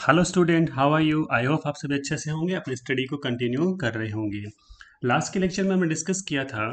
Hello student, how are you? I hope आप सभी अच्छे से होंगे, अपनी स्टडी को कंटिन्यू कर रहे होंगे। लास्ट के लेक्चर में हमने डिस्कस किया था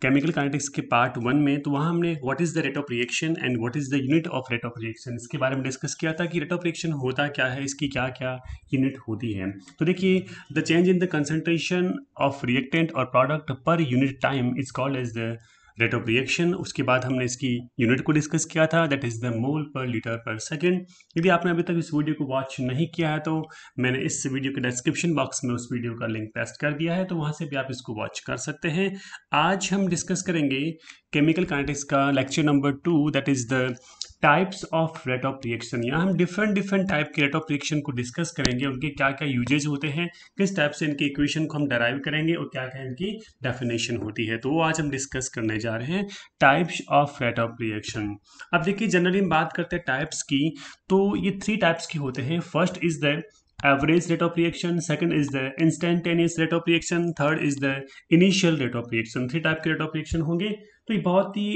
केमिकल काइनेटिक्स के पार्ट 1 में। तो वहाँ हमने what is the rate of reaction and what is the unit of rate of reaction, इसके बारे में डिस्कस किया था कि रेट ऑफ रिएक्शन होता क्या है, इसकी क्या क्या यूनिट होती है। तो देखिए, the change in the concentration of reactant और product per unit time is called as the rate of reaction. उसके बाद हमने इसकी यूनिट को डिस्कस किया था, दैट इज द मोल पर लीटर पर सेकेंड। यदि आपने अभी तक इस वीडियो को वॉच नहीं किया है तो मैंने इस वीडियो के डिस्क्रिप्शन बॉक्स में उस वीडियो का लिंक पेस्ट कर दिया है, तो वहाँ से भी आप इसको वॉच कर सकते हैं। आज हम डिस्कस करेंगे केमिकल काइनेटिक्स का lecture number 2, that is the types of rate of reaction. यहाँ हम डिफरेंट टाइप के रेट ऑफ रिएक्शन को डिस्कस करेंगे, उनके क्या क्या यूजेज होते हैं, किस टाइप से इनके इक्वेशन को हम डराइव करेंगे और क्या क्या इनकी डेफिनेशन होती है। तो वो आज हम डिस्कस करने जा रहे हैं, types of rate of reaction. अब देखिए, जनरली हम बात करते हैं टाइप्स की, तो ये 3 टाइप्स के होते हैं। First is the average rate of reaction, second is the instantaneous rate of reaction, third is the initial rate of reaction. 3 type के रेट ऑफ रिएक्शन होंगे। तो ये बहुत ही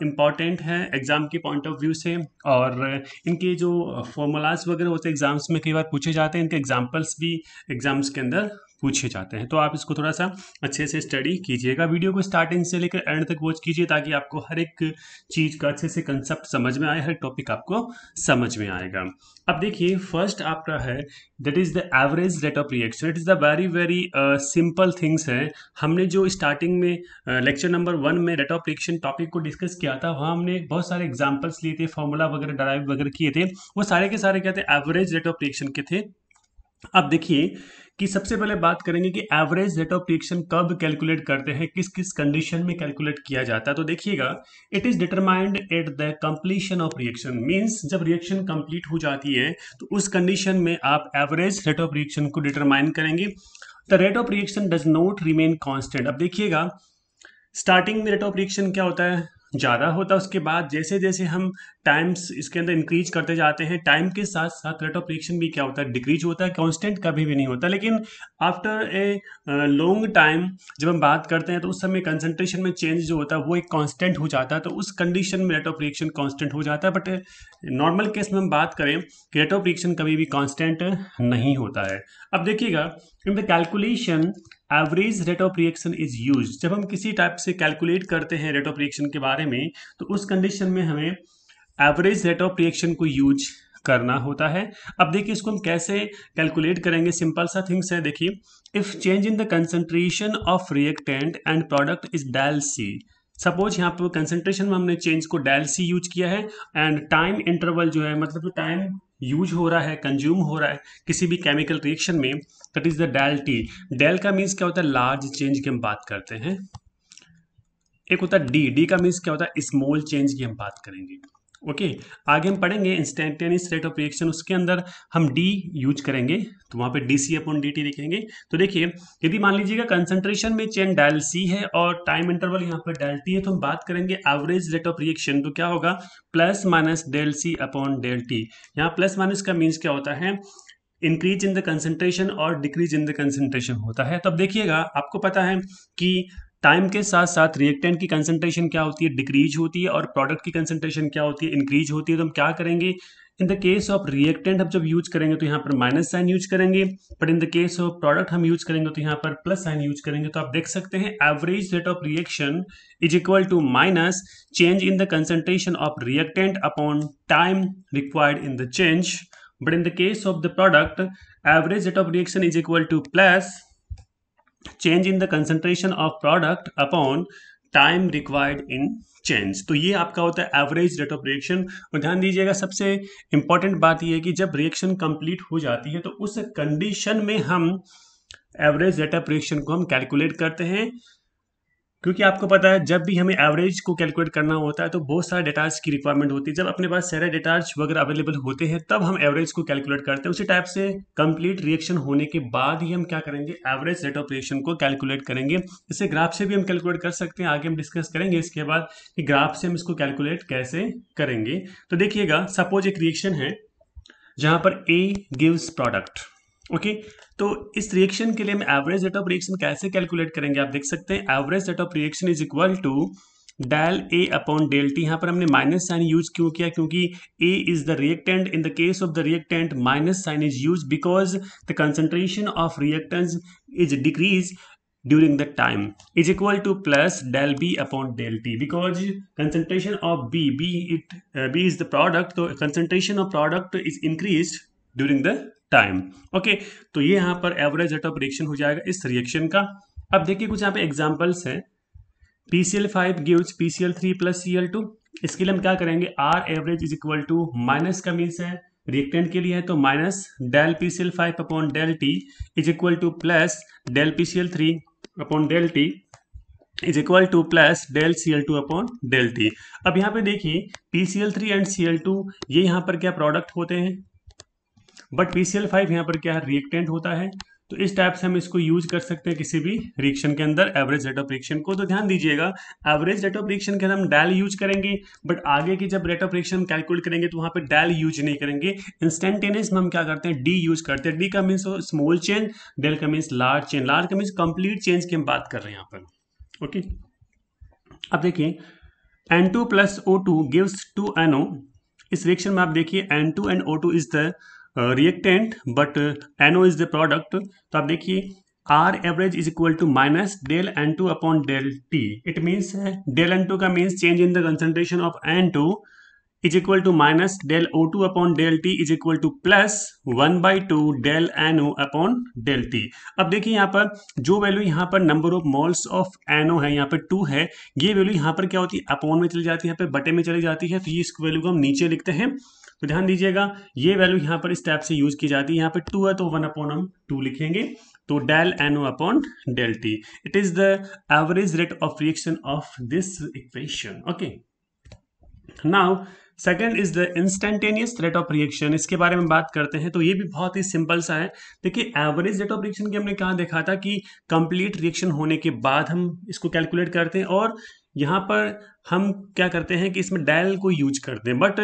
इम्पॉर्टेंट है एग्जाम के पॉइंट ऑफ व्यू से, और इनके जो फॉर्मूलाज वगैरह होते हैं एग्जाम्स में कई बार पूछे जाते हैं, इनके एग्जाम्पल्स भी एग्जाम्स के अंदर पूछे जाते हैं। तो आप इसको थोड़ा सा अच्छे से स्टडी कीजिएगा, वीडियो को स्टार्टिंग से लेकर एंड तक वॉच कीजिए, ताकि आपको हर एक चीज़ का अच्छे से कंसेप्ट समझ में आए, हर टॉपिक आपको समझ में आएगा। अब देखिए, फर्स्ट आपका है that is the average rate of reaction. It is the very simple things है। हमने जो स्टार्टिंग में लेक्चर नंबर 1 में रेट ऑफ रिएक्शन टॉपिक को डिस्कस किया था, वहाँ हमने बहुत सारे एग्जाम्पल्स लिए थे, फॉर्मूला वगैरह डराइव वगैरह किए थे। वो सारे के सारे क्या थे? एवरेज रेट ऑफ रिएक्शन के थे। अब देखिए कि सबसे पहले बात करेंगे कि एवरेज रेट ऑफ रिएक्शन कब कैलकुलेट करते हैं, किस किस कंडीशन में कैलकुलेट किया जाता है। तो देखिएगा, it is determined at the completion of reaction, means जब रिएक्शन कंप्लीट हो जाती है तो उस कंडीशन में आप एवरेज रेट ऑफ रिएक्शन को डिटरमाइन करेंगे। The rate of reaction does not remain constant. अब देखिएगा, स्टार्टिंग में रेट ऑफ रिएक्शन क्या होता है? ज़्यादा होता है। उसके बाद जैसे जैसे हम टाइम्स इसके अंदर इंक्रीज करते जाते हैं, टाइम के साथ साथ रेट ऑफ रिएक्शन भी क्या होता है? डिक्रीज होता है। कांस्टेंट कभी भी नहीं होता। लेकिन आफ्टर ए लॉन्ग टाइम जब हम बात करते हैं तो उस समय कंसंट्रेशन में चेंज जो होता है वो एक कांस्टेंट हो जाता है, तो उस कंडीशन में रेट ऑफ रिएक्शन कांस्टेंट हो जाता है। बट नॉर्मल केस में हम बात करें कि रेट ऑफ रिएक्शन कभी भी कांस्टेंट नहीं होता है। अब देखिएगा, in the calculation average rate of reaction is use. जब हम किसी टाइप से कैलकुलेट करते हैं रेट ऑफ रिएक्शन के बारे में, तो उस कंडीशन में हमें एवरेज रेट ऑफ रिएक्शन को यूज करना होता है। अब देखिए, इसको हम कैसे कैलकुलेट करेंगे? सिंपल सा थिंग्स है। देखिए, if change in the concentration of reactant and product is del C. Suppose यहाँ पर कंसंट्रेशन में हमने चेंज को डेल सी यूज किया है, एंड टाइम इंटरवल जो है, मतलब जो टाइम यूज हो रहा है, कंज्यूम हो रहा है किसी भी केमिकल रिएक्शन में, that is the del T. Del का मीन्स क्या होता है? लार्ज चेंज की हम बात करते हैं। एक होता है डी, डी का मीन्स क्या होता है? स्मॉल चेंज की हम बात करेंगे। ओके, आगे हम पढ़ेंगे इंस्टेंटेनियस रेट ऑफ रिएक्शन, उसके अंदर हम डी यूज करेंगे, तो वहाँ पे D C upon D T लिखेंगे। तो देखिए, यदि मान लीजिएगा कंसंट्रेशन में चेंज डेल सी है और टाइम इंटरवल यहाँ पर डेल टी है, तो हम बात करेंगे एवरेज रेट ऑफ रिएक्शन। तो क्या होगा? Plus minus del C upon del T. यहाँ प्लस माइनस का मीन्स क्या होता है? इंक्रीज इन द कंसंट्रेशन और डिक्रीज इन द कंसंट्रेशन होता है। तब देखिएगा, आपको पता है कि टाइम के साथ साथ रिएक्टेंट की कंसंट्रेशन क्या होती है? डिक्रीज होती है, और प्रोडक्ट की कंसंट्रेशन क्या होती है? इंक्रीज होती है। तो हम क्या करेंगे? इन द केस ऑफ रिएक्टेंट हम जब यूज करेंगे तो यहाँ पर माइनस साइन यूज करेंगे, but in the case of product हम यूज करेंगे तो यहाँ पर प्लस साइन यूज करेंगे। तो आप देख सकते हैं average rate of reaction is equal to minus change in the concentration of reactant upon time required in the change, but in the case of the product, average rate of reaction is equal to plus change in the concentration of product upon time required in change। तो ये आपका होता है average rate of reaction. और ध्यान दीजिएगा, सबसे important बात ये है कि जब रिएक्शन कंप्लीट हो जाती है तो उस कंडीशन में हम एवरेज रेट ऑफ रिएक्शन को हम कैलकुलेट करते हैं, क्योंकि आपको पता है जब भी हमें एवरेज को कैलकुलेट करना होता है तो बहुत सारे डेटाज की रिक्वायरमेंट होती है। जब अपने पास सारे डेटाज वगैरह अवेलेबल होते हैं तब हम एवरेज को कैलकुलेट करते हैं। उसी टाइप से कंप्लीट रिएक्शन होने के बाद ही हम क्या करेंगे? एवरेज रेट ऑफ रिएक्शन को कैलकुलेट करेंगे। इसे ग्राफ से भी हम कैलकुलेट कर सकते हैं, आगे हम डिस्कस करेंगे इसके बाद कि ग्राफ से हम इसको कैलकुलेट कैसे करेंगे। तो देखिएगा, सपोज एक रिएक्शन है जहां पर ए गिव्स प्रोडक्ट। ओके, तो इस रिएक्शन के लिए हम एवरेज रेट ऑफ रिएक्शन कैसे कैलकुलेट करेंगे? आप देख सकते हैं average rate of reaction is equal to del A upon del T. यहाँ पर हमने माइनस साइन यूज क्यों किया? क्योंकि A is the reactant. In the case of the reactant minus sign is use because the concentration of reactants is decrease during the time is equal to plus del B upon del T because concentration of B is the product, so concentration of product is increased during the time. Okay, तो ये यहाँ पर average rate of reaction हो जाएगा इस reaction का। अब देखिए कुछ यहाँ पे एग्जांपल्स हैं। PCl5 gives PCl3 plus Cl2। इसके लिए हम क्या करेंगे? R average is equal to minus का मीन्स है रिएक्टेंट के लिए है तो minus del PCl5 upon del T is equal to plus del PCl3 upon del T is equal to plus del Cl2 upon del T. अब यहाँ पे देखिए PCl3 एंड Cl2 ये यहाँ पर क्या प्रोडक्ट होते हैं, बट PCl5 यहाँ पर क्या रिएक्टेंट होता है। तो इस टाइप से हम इसको यूज कर सकते हैं किसी भी रिएक्शन के अंदर एवरेज रेट ऑफ रिएक्शन को। तो ध्यान दीजिएगा एवरेज रेट ऑफ रिएक्शन के अंदर हम डेल यूज करेंगे, बट आगे की जब रेट ऑफ रिएक्शन कैलकुलेट करेंगे तो वहां पे डेल यूज नहीं करेंगे। इंस्टेंटेनियस में हम क्या करते हैं? डी यूज करते हैं। डी का मीन्स स्मॉल चेंज, डेल का मीन्स लार्ज चेंज। लार्ज का मीन्स कंप्लीट चेंज की हम बात कर रहे हैं यहाँ पर। ओके, अब देखिए N2 plus O2 gives 2NO। इस रिएक्शन में आप देखिए N2 and O2 is the reactant but NO is the product. तो आप देखिए R average is equal to minus del N2 upon del T। It means del N2 का means change in the concentration of N2 is equal to minus del O2 upon del T is equal to plus 1/2 del NO upon del T। अब देखिए यहाँ पर जो value यहाँ पर number of moles of NO है यहाँ पर 2 है, ये वैल्यू यहाँ पर क्या होती है? अपॉन में चली जाती है, यहाँ पे बटे में चली जाती है। तो ये इस वैल्यू को हम नीचे लिखते हैं। तो ध्यान दीजिएगा ये वैल्यू यहाँ पर इस टाइप से यूज की जाती है। यहाँ पे 2 है तो 1 अपॉन हम 2 लिखेंगे तो del NO upon del T। It is the average rate of reaction of this equation. Okay, now second is the instantaneous rate of reaction. इसके बारे में बात करते हैं तो ये भी बहुत ही सिंपल सा है। देखिए एवरेज रेट ऑफ रिएक्शन की हमने कहाँ देखा था कि कंप्लीट रिएक्शन होने के बाद हम इसको कैलकुलेट करते हैं, और यहाँ पर हम क्या करते हैं कि इसमें डेल को यूज करते हैं। But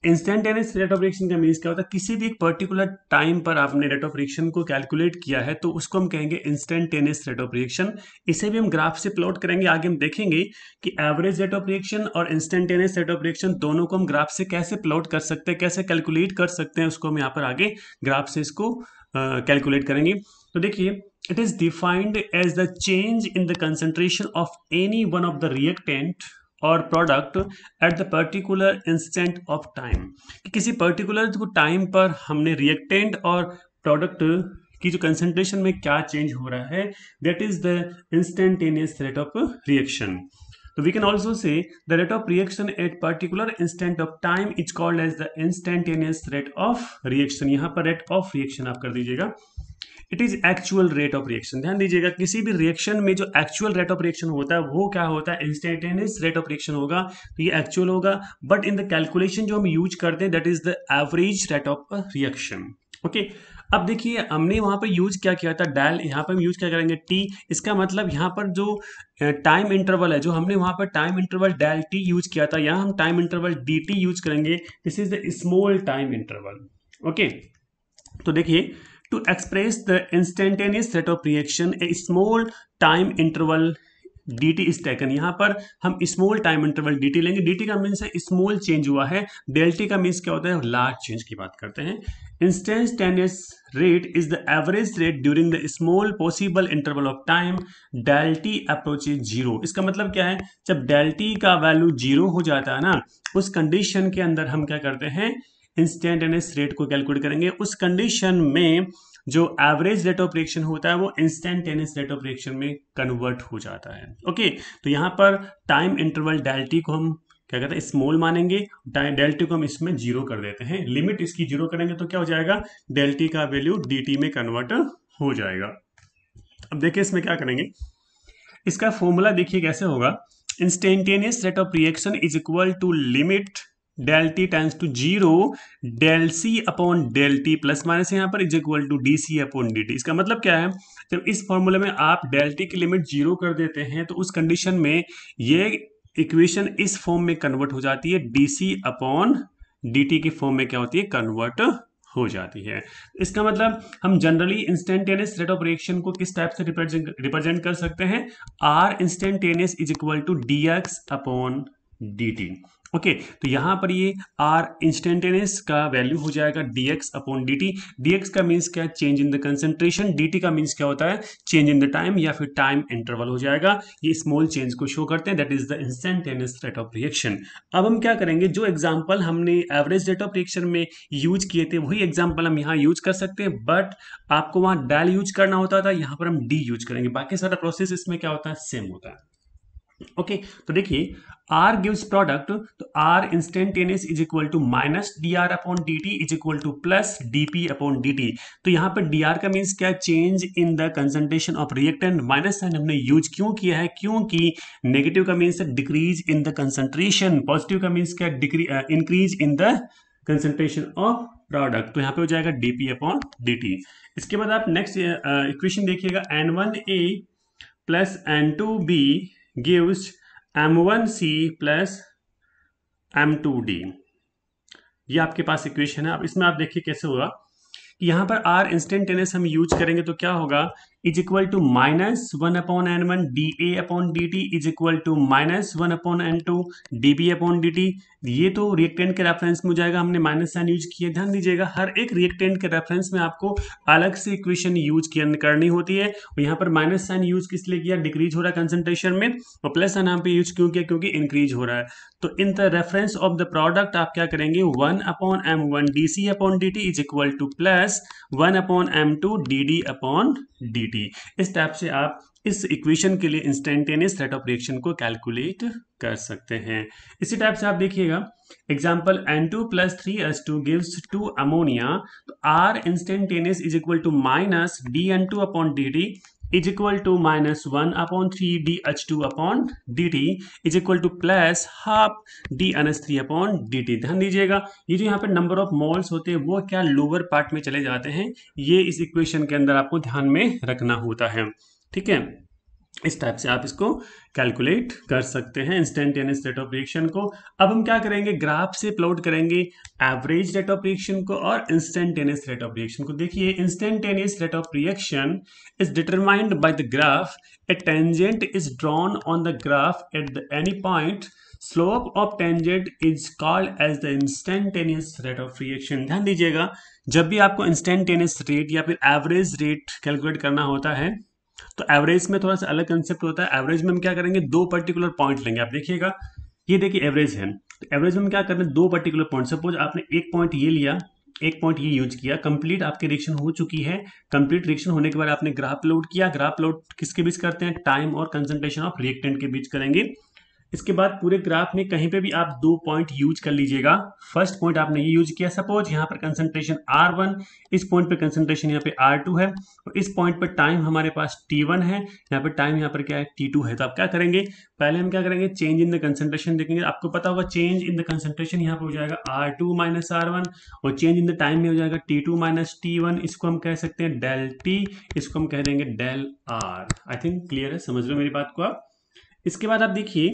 instantaneous rate of reaction का मीन्स क्या होता है? किसी भी एक पर्टिकुलर टाइम पर आपने रेट ऑफ रिएक्शन को कैलकुलेट किया है तो उसको हम कहेंगे इंस्टेंटेनियस रेट ऑफ रिएक्शन। इसे भी हम ग्राफ से प्लॉट करेंगे। आगे हम देखेंगे कि एवरेज रेट ऑफ रिएक्शन और इंस्टेंटेनियस रेट ऑफ रिएक्शन दोनों को हम ग्राफ से कैसे प्लॉट कर सकते हैं, कैसे कैलकुलेट कर सकते हैं, उसको हम यहाँ पर आगे ग्राफ से इसको कैलकुलेट करेंगे। तो देखिए it is defined as the change in the concentration of any one of the reactant और product at the particular instant of time. कि किसी पर्टिकुलर टाइम पर हमने रिएक्टेंट और प्रोडक्ट की जो कंसंट्रेशन में क्या चेंज हो रहा है, that is the instantaneous rate of reaction. तो we can also say the rate of reaction at particular instant of time is called as the instantaneous rate of reaction. यहाँ पर रेट ऑफ रिएक्शन आप कर दीजिएगा। It is actual rate of reaction. ध्यान दीजिएगा किसी भी रिएक्शन में जो एक्चुअल रेट ऑफ रिएक्शन होता है वो क्या होता है? इंस्टेंटेनियस रेट ऑफ रिएक्शन होगा, तो ये एक्चुअल होगा। बट इन द कैलकुलेशन जो हम यूज करते हैं that is the average rate of reaction. Okay, अब देखिए हमने वहां पर यूज क्या किया था? डेल। यहाँ पर हम यूज क्या करेंगे? टी। इसका मतलब यहाँ पर जो टाइम इंटरवल है, जो हमने वहां पर time interval del T use किया था, यहाँ हम time interval D T use करेंगे। This is the small time interval. Okay, तो देखिए to express the instantaneous rate of reaction a small time interval dt is taken। यहाँ पर हम स्मॉल टाइम इंटरवल dt लेंगे। dt का means है small change हुआ है, डेल टी का मीन्स क्या होता है? लार्ज चेंज की बात करते हैं। Instantaneous rate is the average rate during the small possible interval of time del T approaches zero. इसका मतलब क्या है? जब डेल टी का वैल्यू जीरो हो जाता है ना, उस कंडीशन के अंदर हम क्या करते हैं? इंस्टेंटेनियस रेट को कैलकुलेट करेंगे। उस कंडीशन में जो एवरेज रेट ऑफ रिएक्शन होता है वो इंस्टेंटेनियस रेट ऑफ रिएक्शन में कन्वर्ट हो जाता है। ओके, तो यहाँ पर टाइम इंटरवल डेल टी को हम क्या कहते हैं? स्मॉल मानेंगे। डेल टी को हम इसमें जीरो कर देते हैं। लिमिट इसकी जीरो करेंगे तो क्या हो जाएगा? डेल टी का वैल्यू डी टी में कन्वर्ट हो जाएगा। अब देखिए इसमें क्या करेंगे, इसका फॉर्मूला देखिए कैसे होगा। Instantaneous rate of reaction is equal to limit del T tends to zero del C upon del T plus minus यहाँ पर is equal to D C upon D T. इसका मतलब क्या है? जब इस फॉर्मूले में आप डेल टी की लिमिट जीरो कर देते हैं तो उस कंडीशन में ये इक्वेशन इस फॉर्म में कन्वर्ट हो जाती है, D C upon D T की फॉर्म में क्या होती है? कन्वर्ट हो जाती है। इसका मतलब हम generally instantaneous rate of reaction को किस टाइप से रिप्रेजेंट कर सकते हैं, R instantaneous is equal to D X upon D T. Okay, तो यहां पर ये आर इंस्टेंटेनियस का वैल्यू हो जाएगा dx अपॉन dt। dx का मीन्स क्या है, change in the concentration. dt का मीन्स क्या होता है, चेंज इन द टाइम या फिर टाइम इंटरवल हो जाएगा। ये स्मॉल चेंज को शो करते हैं, that is the instantaneous rate of reaction. अब हम क्या करेंगे, जो एग्जांपल हमने एवरेज रेट ऑफ रिएक्शन में यूज किए थे वही एग्जांपल हम यहाँ यूज कर सकते हैं, बट आपको वहां डेल यूज करना होता था, यहाँ पर हम डी यूज करेंगे। बाकी सारा प्रोसेस इसमें क्या होता है, सेम होता है। ओके, तो देखिए R गिव्स प्रोडक्ट, तो R instantaneous is equal to minus D R upon D T is equal to plus D P upon D T. तो यहाँ पर डी आर का मीन्स क्या, change in the concentration of reactant. Minus sign हमने use क्यों किया है, क्योंकि नेगेटिव का मीन्स है decrease in the concentration, positive का मीन्स क्या, increase in the concentration of product. तो यहाँ पे हो जाएगा dp अपॉन dt। इसके बाद आप नेक्स्ट इक्वेशन देखिएगा, n1a plus n2b gives m1c plus m2d। ये आपके पास इक्वेशन है। अब इसमें आप देखिए कैसे होगा कि यहाँ पर R इंस्टेंटेनियस हम यूज करेंगे तो क्या होगा, is equal to minus one upon N one D A upon D T is equal to minus one upon N two D B upon D T. ये तो रिएक्टेंट के रेफरेंस में हो जाएगा, हमने माइनस साइन यूज किया। ध्यान दीजिएगा हर एक रिएक्टेंट के रेफरेंस में आपको अलग से इक्वेशन यूज करनी होती है। और यहाँ पर माइनस साइन यूज किस लिए किया, डिक्रीज हो रहा है कंसंट्रेशन में, और प्लस साइन यहाँ पे यूज क्यों किया, क्योंकि इंक्रीज हो रहा है। तो in the reference of the product आप क्या करेंगे, one upon M one D C upon D T is equal to plus one upon M two D D upon D T. इस टाइप से आप इस इक्वेशन के लिए इंस्टेंटेनियस रेट ऑफ रिएक्शन को कैलकुलेट कर सकते हैं। इसी टाइप से आप देखिएगा example N2 plus 3H2 gives 2 ammonia. तो R instantaneous is equal to minus DN2 upon DT is equal to minus 1 upon 3 DH2 upon DT is equal to plus half DNS3 upon DT। ध्यान दीजिएगा ये जो यहाँ पे number of moles होते हैं वो क्या लोअर पार्ट में चले जाते हैं, ये इस इक्वेशन के अंदर आपको ध्यान में रखना होता है। ठीक है, इस टाइप से आप इसको कैलकुलेट कर सकते हैं इंस्टेंटेनियस रेट ऑफ रिएक्शन को। अब हम क्या करेंगे, ग्राफ से प्लॉट करेंगे एवरेज रेट ऑफ रिएक्शन को और इंस्टेंटेनियस रेट ऑफ रिएक्शन को। देखिए instantaneous rate of reaction is determined by the graph, a tangent is drawn on the graph at any point, slope of tangent is called as the instantaneous rate of reaction. ध्यान दीजिएगा जब भी आपको instantaneous rate या फिर average rate calculate करना होता है तो एवरेज में थोड़ा सा अलग कंसेप्ट होता है। एवरेज में हम क्या करेंगे, दो पर्टिकुलर पॉइंट लेंगे। आप देखिएगा ये देखिए एवरेज है, तो एवरेज में हम क्या कर रहे हैं, दो पर्टिकुलर पॉइंट। सपोज आपने एक पॉइंट ये लिया, एक पॉइंट ये यूज किया, कंप्लीट आपकी रिएक्शन हो चुकी है। कंप्लीट रिएक्शन होने के बाद आपने ग्राफ प्लॉट किया। ग्राफ प्लॉट किसके बीच करते हैं, टाइम और कंसंट्रेशन ऑफ रिएक्टेंट के बीच करेंगे। इसके बाद पूरे ग्राफ में कहीं पे भी आप दो पॉइंट यूज कर लीजिएगा। फर्स्ट पॉइंट आपने ये यूज किया, सपोज यहाँ पर कंसंट्रेशन R1, इस पॉइंट पे कंसंट्रेशन यहाँ पे R2 है, और इस पॉइंट पर टाइम हमारे पास T1 है, यहाँ पे टाइम यहाँ पर क्या है T2 है। तो आप क्या करेंगे, पहले हम क्या करेंगे, चेंज इन द कंसंट्रेशन देखेंगे। आपको पता होगा चेंज इन द कंसंट्रेशन यहाँ पे हो जाएगा R2 माइनस R1, और चेंज इन द टाइम में हो जाएगा T2 माइनस T1। इसको हम कह सकते हैं डेल T, इसको हम कह देंगे del R। I think clear है, समझ लो मेरी बात को आप। इसके बाद आप देखिए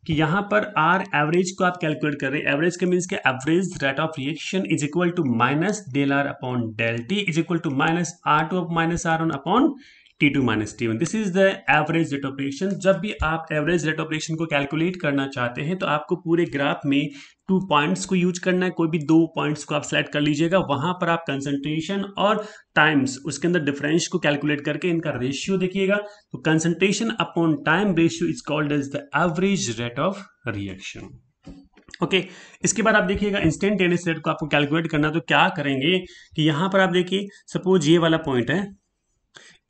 कि यहाँ पर आर एवरेज को आप कैलकुलेट कर रहे हैं। एवरेज के मीन्स के average rate of reaction is equal to minus del R upon del T is equal to minus R2 minus R1 upon T2 minus T1। This is the average rate of reaction. जब भी आप average rate of reaction को calculate करना चाहते हैं तो आपको पूरे ग्राफ में 2 पॉइंट्स को यूज करना है। कोई भी 2 पॉइंट्स को आप सेलेक्ट कर लीजिएगा, वहां पर आप कंसंट्रेशन और टाइम्स उसके अंदर डिफरेंस को कैलकुलेट करके इनका रेशियो देखिएगा। तो concentration upon time ratio is called as the average rate of reaction. Okay, इसके बाद आप देखिएगा इंस्टेंटेनियस रेट को आपको कैलकुलेट करना, तो क्या करेंगे कि यहां पर आप देखिए सपोज ये वाला पॉइंट है,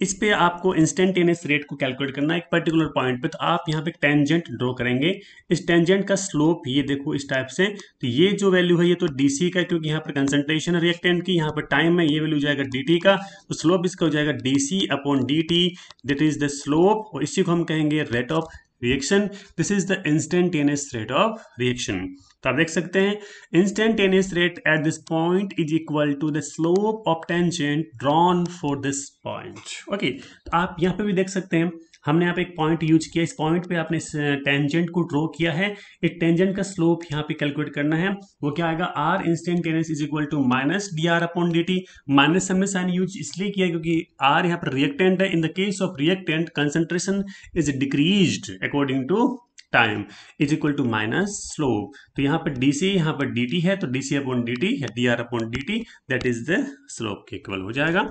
इस पे आपको इंस्टेंटेनियस रेट को कैलकुलेट करना है एक पर्टिकुलर पॉइंट पे। तो आप यहाँ पे टेंजेंट ड्रॉ करेंगे, इस टेंजेंट का स्लोप ये देखो इस टाइप से। तो ये जो वैल्यू है ये तो डीसी का, क्योंकि यहाँ पर कंसंट्रेशन है रिएक्टेंट की, यहाँ पर टाइम है, ये वैल्यू जाएगा डीटी का। तो स्लोप इसका हो जाएगा DC upon DT, that is the slope, और इसी को हम कहेंगे rate of reaction. This is the instantaneous rate of reaction. तो आप देख सकते हैं instantaneous rate at this point is equal to the slope of tangent drawn for this point. Okay, तो आप यहाँ पे भी देख सकते हैं हमने यहाँ पे एक पॉइंट यूज किया, इस पॉइंट पे आपने टेंजेंट को ड्रॉ किया है, एक टेंजेंट का स्लोप यहाँ पे कैलकुलेट करना है, वो क्या आएगा, R instantaneous is equal to minus D R upon D T. Minus हमने साइन यूज इसलिए किया क्योंकि आर यहाँ पर रिएक्टेंट है, in the case of reactant concentration is decreased according to time is equal to minus slope. तो यहाँ पर डी सी यहाँ पर डी टी है, तो D C upon D T या D R upon D T that is the slope के equal हो जाएगा।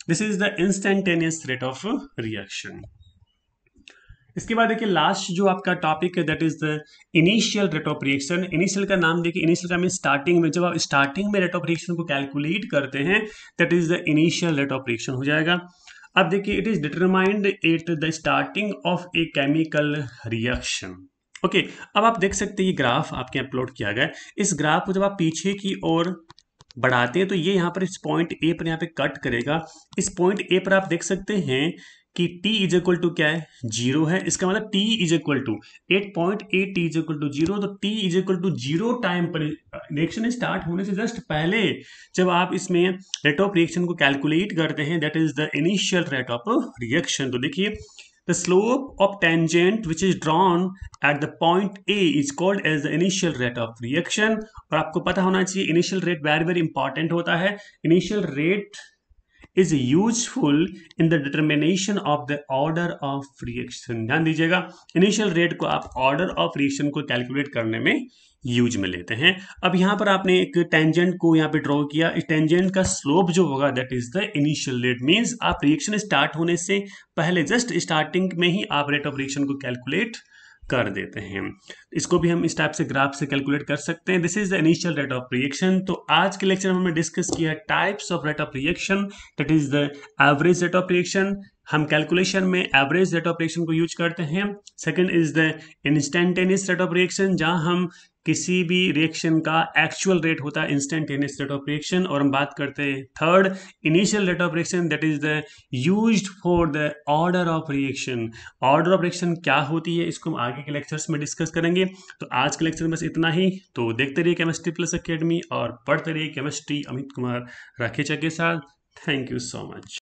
This is the instantaneous rate of reaction. इसके बाद देखिए लास्ट जो आपका टॉपिक है that is the initial rate of reaction. Initial का नाम देखिए, इनिशियल का मीन स्टार्टिंग में, जब आप स्टार्टिंग में रेट ऑफ रिएक्शन को कैलकुलेट करते हैं that is the initial rate of reaction हो जाएगा। अब देखिए it is determined at the starting of a chemical reaction. Okay, अब आप देख सकते हैं ये ग्राफ आपके अपलोड किया गया है। इस ग्राफ को जब आप पीछे की ओर बढ़ाते हैं तो ये यहाँ पर इस पॉइंट ए पर यहाँ पे कट करेगा। इस पॉइंट ए पर आप देख सकते हैं कि t इज इक्वल टू क्या है, 0 है। इसका मतलब t is equal to 8.8 t is equal to 0। तो t is equal to 0 time पर रिएक्शन स्टार्ट होने से जस्ट पहले जब आप इसमें रेट ऑफ रिएक्शन को कैलकुलेट करते हैं that is the initial rate of reaction. तो देखिए the slope of tangent which is drawn at the point A is called as the initial rate of reaction। और आपको पता होना चाहिए initial rate very very important होता है। initial rate is useful in the determination of the order of reaction। ध्यान दीजिएगा, initial rate को आप order of reaction को कैलकुलेट करने में यूज में लेते हैं। अब यहाँ पर आपने एक टेंजेंट को यहाँ पे ड्रॉ किया, इस टेंजेंट का स्लोप जो होगा that is the initial rate. Means आप रिएक्शन स्टार्ट होने से पहले जस्ट स्टार्टिंग में ही आप रेट ऑफ रिएक्शन को कैलकुलेट कर देते हैं। इसको भी हम इस टाइप से ग्राफ से कैलकुलेट कर सकते हैं। This is the initial rate of reaction. तो आज के लेक्चर में हमने डिस्कस किया types of rate of reaction, that is the average rate of reaction. हम कैलकुलेशन में एवरेज रेट ऑफ रिएक्शन को यूज करते हैं। Second is the instantaneous rate of reaction, जहां हम किसी भी रिएक्शन का एक्चुअल रेट होता है इंस्टेंटेनियस रेट ऑफ रिएक्शन। और हम बात करते हैं third initial rate of reaction, that is the used for the order of reaction. Order of reaction क्या होती है इसको हम आगे के लेक्चर्स में डिस्कस करेंगे। तो आज के लेक्चर में बस इतना ही। तो देखते रहिए केमिस्ट्री प्लस एकेडमी और पढ़ते रहिए केमिस्ट्री अमित कुमार राखेचा के साथ। Thank you so much.